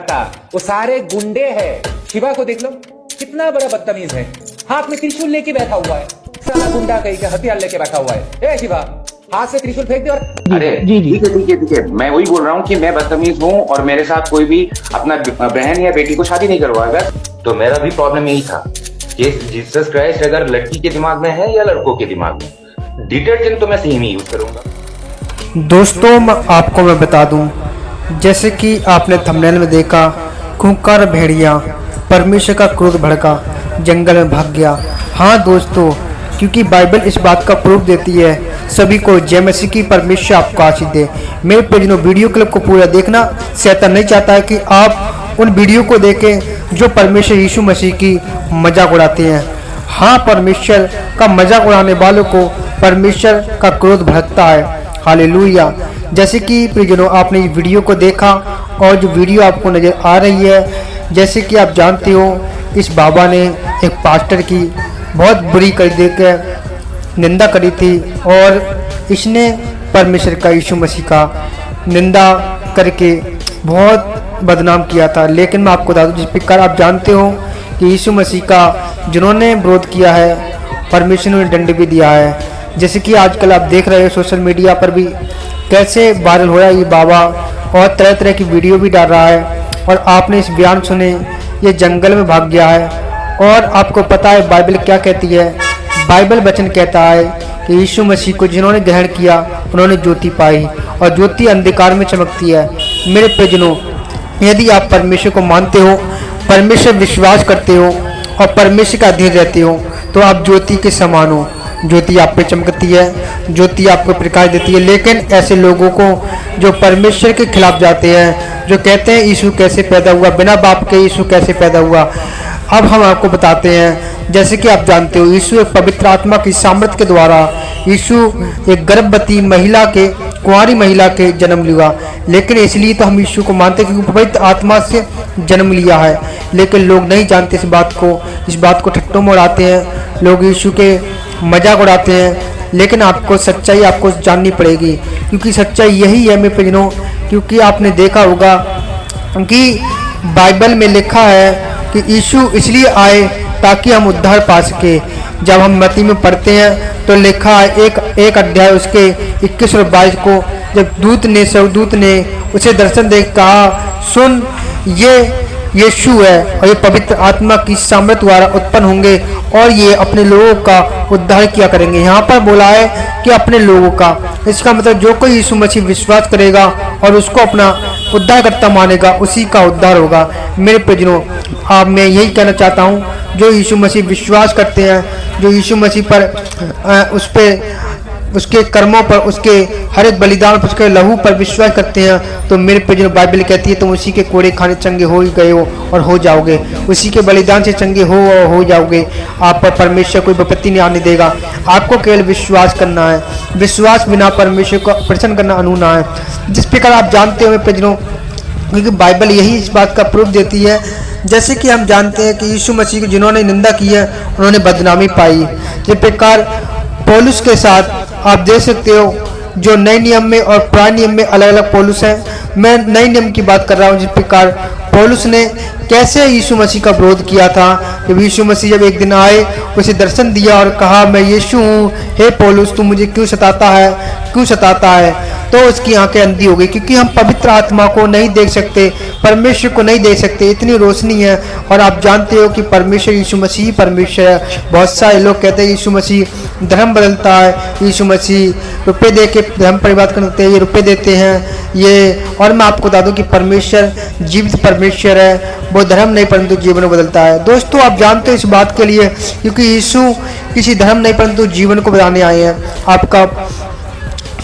आता, वो सारे गुंडे हैं। शिवा को देख लो, कितना बड़ा बदतमीज है, हाथ में त्रिशूल लेके बैठा हुआ है, सारा गुंडा कहीं का हथियार लेके बैठा हुआ है। ए शिवा, हाथ से त्रिशूल फेंक दे। और अरे ठीक है, मैं वही बोल रहा हूँ कि मैं बदतमीज हूँ और मेरे साथ कोई भी अपना बहन या बेटी को शादी नहीं करवाएगा। तो मेरा भी प्रॉब्लम यही था कि जीसस क्राइस्ट अगर लड़की के दिमाग में है या लड़कों के दिमाग में, डिटर्जेंट तो मैं सेम ही यूज करूंगा। दोस्तों आपको मैं बता दूं, जैसे कि आपने थंबनेल में देखा, खूंखार भेड़िया परमेश्वर का क्रोध भड़का, जंगल में भाग गया। हाँ दोस्तों, क्योंकि बाइबल इस बात का प्रूफ देती है। सभी को जय मसीह की, परमेश्वर आपको आशीष दे। मेरे पेजनो वीडियो क्लिप को पूरा देखना। शैतान नहीं चाहता है कि आप उन वीडियो को देखें जो परमेश्वर यीशु मसीह की मजाक उड़ाते हैं। हाँ, परमेश्वर का मजाक उड़ाने वालों को परमेश्वर का क्रोध भड़कता है। हालेलुया। जैसे कि प्रियजनों, आपने इस वीडियो को देखा और जो वीडियो आपको नज़र आ रही है, जैसे कि आप जानते हो, इस बाबा ने एक पास्टर की बहुत बुरी कर देकर निंदा करी थी और इसने परमेश्वर का, यीशु मसीह का निंदा करके बहुत बदनाम किया था। लेकिन मैं आपको बता दूं, जिस प्रकार आप जानते हो कि यीशु मसीह का जिन्होंने विरोध किया है, परमेश्वर ने दंड भी दिया है। जैसे कि आजकल आप देख रहे हो सोशल मीडिया पर भी कैसे वायरल हो रहा है ये बाबा, और तरह तरह की वीडियो भी डाल रहा है। और आपने इस बयान सुने, ये जंगल में भाग गया है। और आपको पता है बाइबल क्या कहती है? बाइबल वचन कहता है कि यीशु मसीह को जिन्होंने ग्रहण किया उन्होंने ज्योति पाई, और ज्योति अंधकार में चमकती है। मेरे प्रियजनों, यदि आप परमेश्वर को मानते हो, परमेश्वर विश्वास करते हो और परमेश्वर का अधीन रहते हो, तो आप ज्योति के समान हो। ज्योति आप पे चमकती है, ज्योति आपको प्रकाश देती है। लेकिन ऐसे लोगों को जो परमेश्वर के खिलाफ जाते हैं, जो कहते हैं यीशु कैसे पैदा हुआ, बिना बाप के यीशु कैसे पैदा हुआ, अब हम आपको बताते हैं। जैसे कि आप जानते हो, यीशु एक पवित्र आत्मा की सामर्थ्य के द्वारा, यीशु एक गर्भवती महिला के, कुंवारी महिला के जन्म लिया। लेकिन इसलिए तो हम यीशु को मानते हैं क्योंकि पवित्र आत्मा से जन्म लिया है। लेकिन लोग नहीं जानते इस बात को ठट्टों में उड़ाते हैं, लोग यीशु के मजाक उड़ाते हैं। लेकिन आपको सच्चाई आपको जाननी पड़ेगी, क्योंकि सच्चाई यही है मेरे प्रियजनों। क्योंकि आपने देखा होगा कि बाइबल में लिखा है कि यीशु इसलिए आए ताकि हम उद्धार पा सके। जब हम मत्ती में पढ़ते हैं तो लिखा है एक अध्याय उसके 21 और 22 को, जब स्वर्गदूत ने उसे दर्शन देख कहा, सुन, ये यीशु है और ये पवित्र आत्मा की सामर्थ द्वारा उत्पन्न होंगे और ये अपने लोगों का उद्धार किया करेंगे। यहाँ पर बोला है कि अपने लोगों का, इसका मतलब जो कोई यीशु मसीह विश्वास करेगा और उसको अपना उद्धारकर्ता मानेगा, उसी का उद्धार होगा। मेरे प्रियजनों, आप मैं यही कहना चाहता हूँ, जो यीशु मसीह विश्वास करते हैं, जो यीशु मसीह पर उसके कर्मों पर, उसके हर एक बलिदान पर, उसके लहू पर विश्वास करते हैं, तो मेरे पे जो बाइबल कहती है तुम उसी के कोड़े खाने चंगे हो ही गए हो और हो जाओगे, उसी के बलिदान से चंगे हो जाओगे। आप पर परमेश्वर कोई विपत्ति नहीं आने देगा। आपको केवल विश्वास करना है। विश्वास बिना परमेश्वर को प्रसन्न करना अनूना है। जिस प्रकार आप जानते हो मेरे प्रियजनों, क्योंकि बाइबल यही इस बात का प्रूफ देती है। जैसे कि हम जानते हैं कि यीशु मसीह की जिन्होंने निंदा की है उन्होंने बदनामी पाई। जिस प्रकार पौलुस के साथ आप देख सकते हो, जो नए नियम में और पुराने नियम में अलग अलग पौलुस हैं। मैं नए नियम की बात कर रहा हूँ, जिस प्रकार पौलुस ने कैसे यीशु मसीह का विरोध किया था। जब यीशु मसीह जब एक दिन आए, उसे दर्शन दिया और कहा, मैं यीशु हूँ, हे पौलुस तू मुझे क्यों सताता है, तो उसकी आंखें अंधी हो गई। क्योंकि हम पवित्र आत्मा को नहीं देख सकते, परमेश्वर को नहीं देख सकते, इतनी रोशनी है। और आप जानते हो कि परमेश्वर यीशु मसीह परमेश्वर है। बहुत सारे लोग कहते हैं यीशु मसीह धर्म बदलता है, यीशु मसीह रुपये दे के धर्म परिवर्तन करते हैं, ये रुपये देते हैं ये। और मैं आपको बता दूं कि परमेश्वर जीवित परमेश्वर है, वो धर्म नहीं परंतु जीवन बदलता है। दोस्तों, आप जानते हो इस बात के लिए, क्योंकि यीशु किसी धर्म नहीं परंतु जीवन को बताने आए हैं। आपका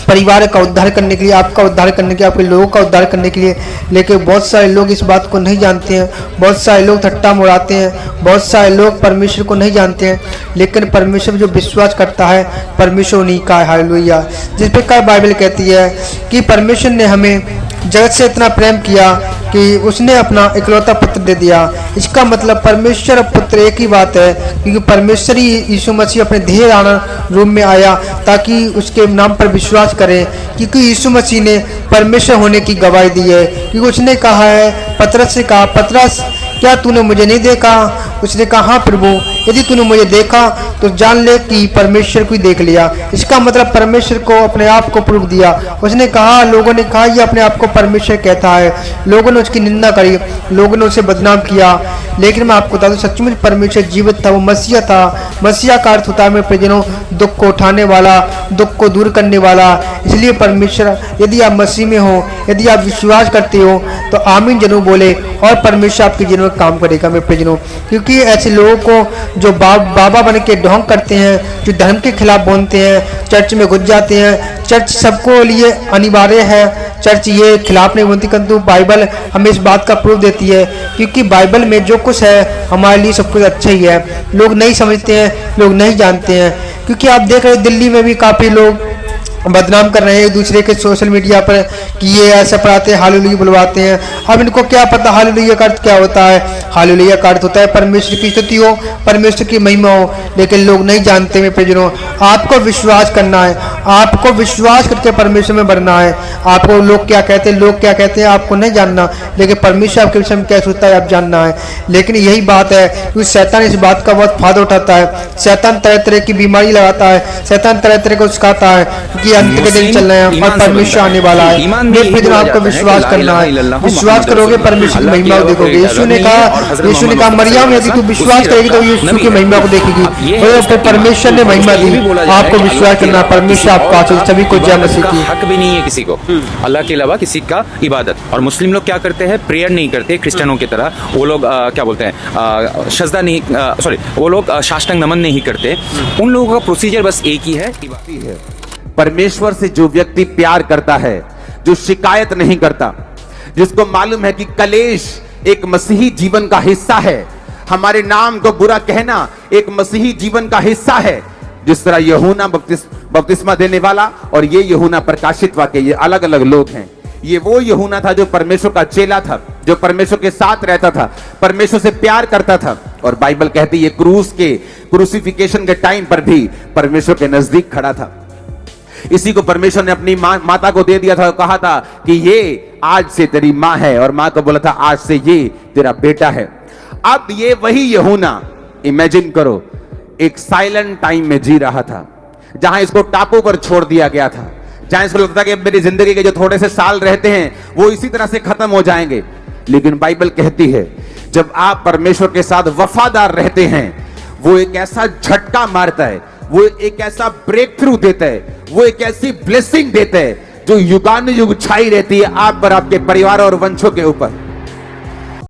परिवार का उद्धार करने के लिए, आपका उद्धार करने के लिए, आपके लोगों का उद्धार करने के लिए। लेकिन बहुत सारे लोग इस बात को नहीं जानते हैं, बहुत सारे लोग ठट्टा उड़ाते हैं, बहुत सारे लोग परमेश्वर को नहीं जानते हैं। लेकिन परमेश्वर जो विश्वास करता है, परमेश्वर उन्हीं का है। हालेलुया। जिस प्रकार बाइबल कहती है कि परमेश्वर ने हमें जगत से इतना प्रेम किया कि उसने अपना इकलौता पुत्र दे दिया। इसका मतलब परमेश्वर और पुत्र एक ही बात है, क्योंकि परमेश्वर ही यीशु मसीह अपने देह धारण रूप में आया ताकि उसके नाम पर विश्वास करें, क्योंकि यीशु मसीह ने परमेश्वर होने की गवाही दी है। क्योंकि उसने कहा है, पतरस से कहा, पतरस क्या तूने मुझे नहीं देखा? उसने कहा, हाँ प्रभु, यदि तूने मुझे देखा तो जान ले कि परमेश्वर को ही देख लिया। इसका मतलब परमेश्वर को अपने आप को प्रूफ दिया। उसने कहा, लोगों ने कहा ये अपने आप को परमेश्वर कहता है, लोगों ने उसकी निंदा करी, लोगों ने उसे बदनाम किया, लेकिन मैं आपको बता दूं सचमुच परमेश्वर जीवित था, वो मसीहा था। मसीहा का अर्थ होता है मेरे प्रियजनों, दुख को उठाने वाला, दुख को दूर करने वाला। इसलिए परमेश्वर, यदि आप मसीह में हो, यदि आप विश्वास करते हो तो आमीन जरूर बोले और परमेश्वर आपके जीवन में काम करेगा मेरे प्रियजनों। क्योंकि ऐसे लोगों को जो बाबा बन के ढोंग करते हैं, जो धर्म के खिलाफ बोलते हैं, चर्च में घुस जाते हैं। चर्च सबको लिए अनिवार्य है, चर्च ये खिलाफ नहीं बोलती, किंतु बाइबल हमें इस बात का प्रूफ देती है, क्योंकि बाइबल में जो कुछ है हमारे लिए सब कुछ अच्छा ही है। लोग नहीं समझते हैं, लोग नहीं जानते हैं। क्योंकि आप देख रहे दिल्ली में भी काफ़ी लोग बदनाम कर रहे हैं एक दूसरे के सोशल मीडिया पर कि ये ऐसा पढ़ाते हैं, हालेलुया बुलवाते हैं। अब इनको क्या पता हालेलुया का अर्थ क्या होता है? हालेलुया का अर्थ होता है परमेश्वर की स्तुति हो, परमेश्वर की महिमा हो, लेकिन लोग नहीं जानते। में प्रियजनों, आपको विश्वास करना है, आपको विश्वास करके परमेश्वर में बढ़ना है। आपको लोग क्या कहते हैं, लोग क्या कहते हैं आपको नहीं जानना, लेकिन परमेश्वर आपके विषय में क्या सोचता है आप जानना है। लेकिन यही बात है कि शैतान इस बात का बहुत फायदा उठाता है। शैतान तरह तरह की बीमारी लगाता है, शैतान तरह तरह को सिखाता है, क्योंकि अंत के दिन चल रहे हैं और परमेश्वर आने वाला है। फिर आपको विश्वास करना है, विश्वास करोगे परमेश्वर की महिमा को देखोगे। यीशु ने कहा मरियम यदि तू विश्वास करेगी तो यीशु की महिमा को देखेगी। और परमेश्वर ने महिमा दी, आपको विश्वास करना, परमेश्वर आपका आशीष। सभी को जय मसीह की। हक भी नहीं है किसी को अल्लाह के अलावा किसी का इबादत। और मुस्लिम लोग क्या करते हैं, प्रेयर नहीं करते क्रिश्चियनों की तरह। वो लोग क्या बोलते हैं, सजदा नहीं, सॉरी, वो लोग साष्टांग नमन नहीं करते। उन लोगों का प्रोसीजर बस एक ही है। परमेश्वर से जो व्यक्ति प्यार करता है, जो शिकायत नहीं करता, जिसको मालूम है कि कलेश एक मसीही जीवन का हिस्सा है, हमारे नाम को बुरा कहना एक मसीही जीवन का हिस्सा है। जिस तरह यूहन्ना बपतिस्मा देने वाला और ये यूहन्ना प्रकाशित वाक्य, ये अलग अलग लोग हैं। ये वो यूहन्ना था जो परमेश्वर का चेला था, जो परमेश्वर के साथ रहता था, परमेश्वर से प्यार करता था। और बाइबल कहती है ये क्रूसिफिकेशन के टाइम पर भी परमेश्वर के नजदीक खड़ा था। इसी को परमेश्वर ने अपनी माता को दे दिया था, कहा था कि ये आज से तेरी माँ है, और माँ को बोला था आज से ये तेरा बेटा है। अब ये वही यूहन्ना, इमेजिन करो, एक साइलेंट टाइम में जी रहा था, जहां इसको टापू पर छोड़ दिया गया था, जहां इसको लगता था कि मेरी जिंदगी के जो थोड़े से साल रहते हैं वो इसी तरह से खत्म हो जाएंगे। लेकिन बाइबल कहती है जब आप परमेश्वर के साथ वफादार रहते हैं, वो एक ऐसा झटका मारता है, वो एक ऐसा ब्रेक थ्रू देता है, वो एक ऐसी ब्लेसिंग देता है जो युगानुयुग छाई रहती है आप पर, आपके परिवार और वंशों के ऊपर।